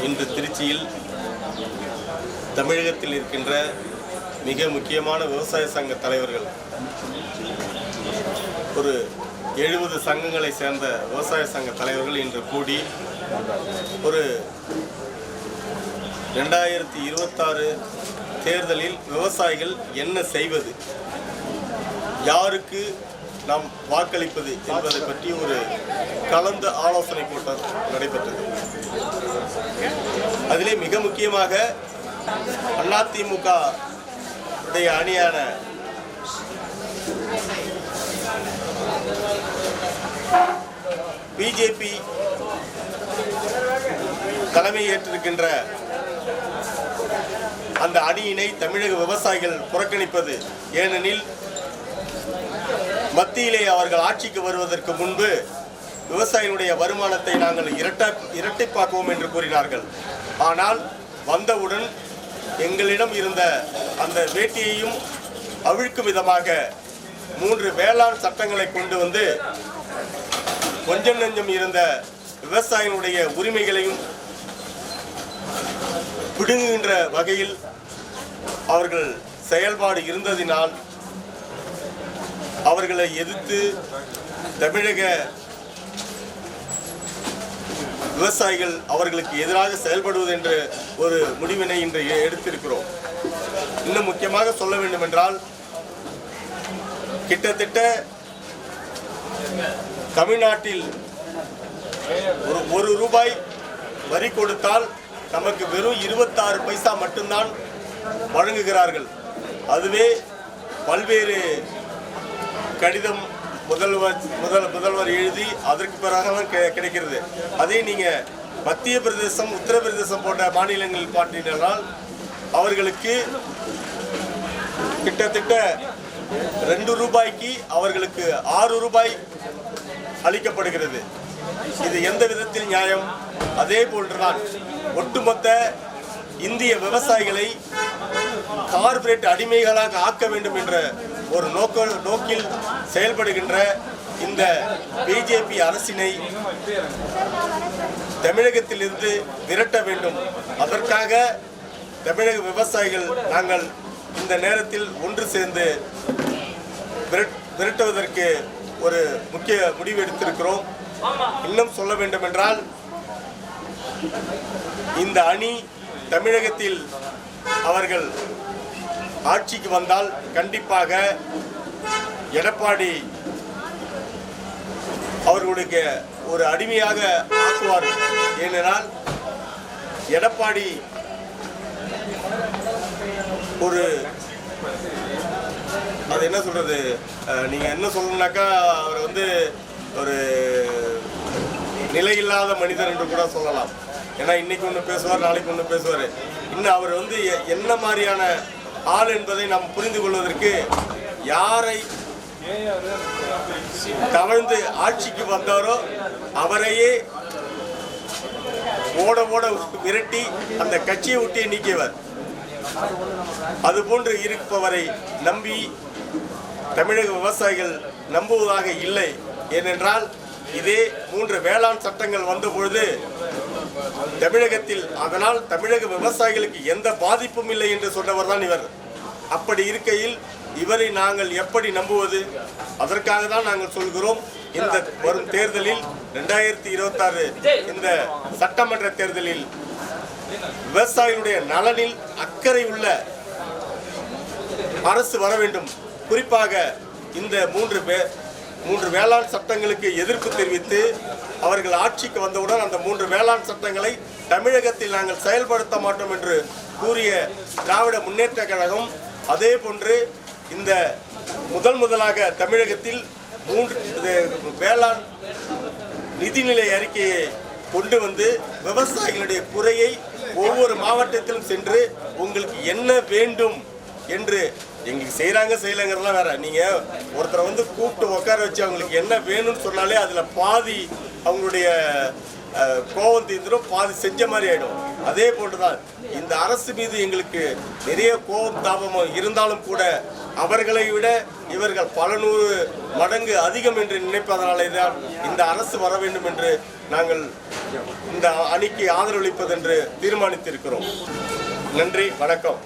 இன்று திருச்சியில் தமிழகத்தில் இருக்கின்ற மிக முக்கியமான விவசாய சங்க தலைவர்கள் ஒரு 70 சங்கங்களை சேர்ந்த விவசாய சங்க தலைவர்கள் இன்று கூடி ஒரு 2026 தேர்தலில் விவசாயிகள் என்ன செய்வது, யாருக்கு நாம் வாக்களிப்பது என்பதை பற்றி ஒரு கலந்த ஆலோசனை கூட்டம் நடைபெற்றது. அதிலே மிக முக்கியமாக அதிமுக உடைய அணியான பிஜேபி தலைமை ஏற்றிருக்கின்ற அந்த அணியினை தமிழக விவசாயிகள் புறக்கணிப்பது. ஏனெனில் மத்தியிலே அவர்கள் ஆட்சிக்கு வருவதற்கு முன்பு விவசாயிகளுடைய வருமானத்தை நாங்கள் இரட்டிப்பாக்குவோம் என்று கூறினார்கள். ஆனால் வந்தவுடன் எங்களிடம் இருந்த அந்த வேட்டியையும் அவிழ்க்கும் விதமாக 3 வேளாண் சட்டங்களை கொண்டு வந்து கொஞ்சம் நெஞ்சம் இருந்த விவசாயிகளுடைய உரிமைகளையும் பிடுங்குகின்ற வகையில் அவர்கள் செயல்பாடு இருந்ததினால் அவர்களை எதிர்த்து தமிழக விவசாயிகள் அவர்களுக்கு எதிராக செயல்படுவது என்ற ஒரு முடிவினை இன்று எடுத்திருக்கிறோம். இன்னும் முக்கியமாக சொல்ல வேண்டும் என்றால், கிட்டத்தட்ட தமிழ்நாட்டில் ஒரு ரூபாய் வரி கொடுத்தால் நமக்கு வெறும் 26 பைசா மட்டும்தான் வழங்குகிறார்கள். அதுவே பல்வேறு கடிதம் முதல்வர் எழுதி அதற்கு பிறகுதான் கிடைக்கிறது. அதே நீங்க மத்திய பிரதேசம், உத்தரப்பிரதேசம் போன்ற மாநிலங்களில் பார்த்தீங்கன்னால் அவர்களுக்கு கிட்டத்தட்ட 2 ரூபாய்க்கு அவர்களுக்கு 6 ரூபாய் அளிக்கப்படுகிறது. இது எந்த விதத்தில் நியாயம்? அதே போன்றுதான் ஒட்டுமொத்த இந்திய விவசாயிகளை கார்ப்பரேட் அடிமைகளாக ஆக்க வேண்டும் என்ற ஒரு நோக்கில் செயல்படுகின்ற இந்த பிஜேபி அரசினை தமிழகத்திலிருந்து விரட்ட வேண்டும். அதற்காக தமிழக விவசாயிகள் நாங்கள் இந்த நேரத்தில் ஒன்று சேர்ந்து விரட்டுவதற்கு ஒரு முக்கிய முடிவு எடுத்திருக்கிறோம். இன்னும் சொல்ல வேண்டும் என்றால், இந்த அணி தமிழகத்தில் அவர்கள் ஆட்சிக்கு வந்தால் கண்டிப்பாக எடப்பாடி அவர்களுடைய ஒரு அடிமையாக ஆக்குவார். ஏனென்றால் எடப்பாடி ஒரு அது என்ன சொல்றது, நீங்க என்ன சொல்லணும்னாக்கா அவர் ஒரு நிலையில்லாத மனிதர் என்று கூட சொல்லலாம். ஏன்னா இன்னைக்கு ஒன்று பேசுவார், நாளைக்கு ஒன்று பேசுவார். இன்னும் அவர் என்ன மாதிரியான ஆள் என்பதை நாம் புரிந்து கொள்வதற்கு யாரை கவர்ந்து ஆட்சிக்கு வந்தாரோ அவரையே ஓட விரட்டி அந்த கட்சியை விட்டே நீக்கியவர். அதுபோன்று இருப்பவரை நம்பி தமிழக விவசாயிகள் நம்புவதாக இல்லை. ஏனென்றால் இதே 3 வேளாண் சட்டங்கள் வந்த பொழுது தமிழகத்தில் அதனால் தமிழக விவசாயிகளுக்கு எந்த பாதிப்பும் இல்லை என்று சொன்னவர் தான் இவர். அப்படி இருக்கையில் இவரை நாங்கள் எப்படி நம்புவது? அதற்காக தான் நாங்கள் சொல்கிறோம், இந்த வரும் தேர்தலில் 2026 இந்த சட்டமன்ற தேர்தலில் விவசாயிகளுடைய நலனில் அக்கறை உள்ள அரசு வர வேண்டும். குறிப்பாக இந்த 3 வேளாண் சட்டங்களுக்கு எதிர்ப்பு தெரிவித்து அவர்கள் ஆட்சிக்கு வந்தவுடன் அந்த 3 வேளாண் சட்டங்களை தமிழகத்தில் நாங்கள் செயல்படுத்த மாட்டோம் என்று கூறிய திராவிட முன்னேற்ற கழகம், அதே போன்று இந்த முதலாக தமிழகத்தில் 3 வேளாண் நிதிநிலை அறிக்கையை கொண்டு வந்து விவசாயிகளுடைய குறையை ஒவ்வொரு மாவட்டத்திலும் சென்று உங்களுக்கு என்ன வேண்டும் என்று எங்களுக்கு செய்யலைங்கிறதுலாம் வேற. நீங்க ஒருத்தரை கூப்பிட்டு உட்கார வச்சு அவங்களுக்கு என்ன வேணும்னு சொன்னாலே அதுல பாதி அவங்களுடைய கோபம் தீர்ந்துடும், பாதி செஞ்ச மாதிரி ஆயிடும். அதே போன்றுதான் இந்த அரசு மீது எங்களுக்கு நிறைய கோபம் தாபம் இருந்தாலும் கூட அவர்களை விட இவர்கள் பல நூறு மடங்கு அதிகம் என்று நினைப்பதனாலே தான் இந்த அரசு வர வேண்டும் என்று நாங்கள் இந்த அணிக்கு ஆதரவளிப்பதென்று தீர்மானித்திருக்கிறோம். நன்றி, வணக்கம்.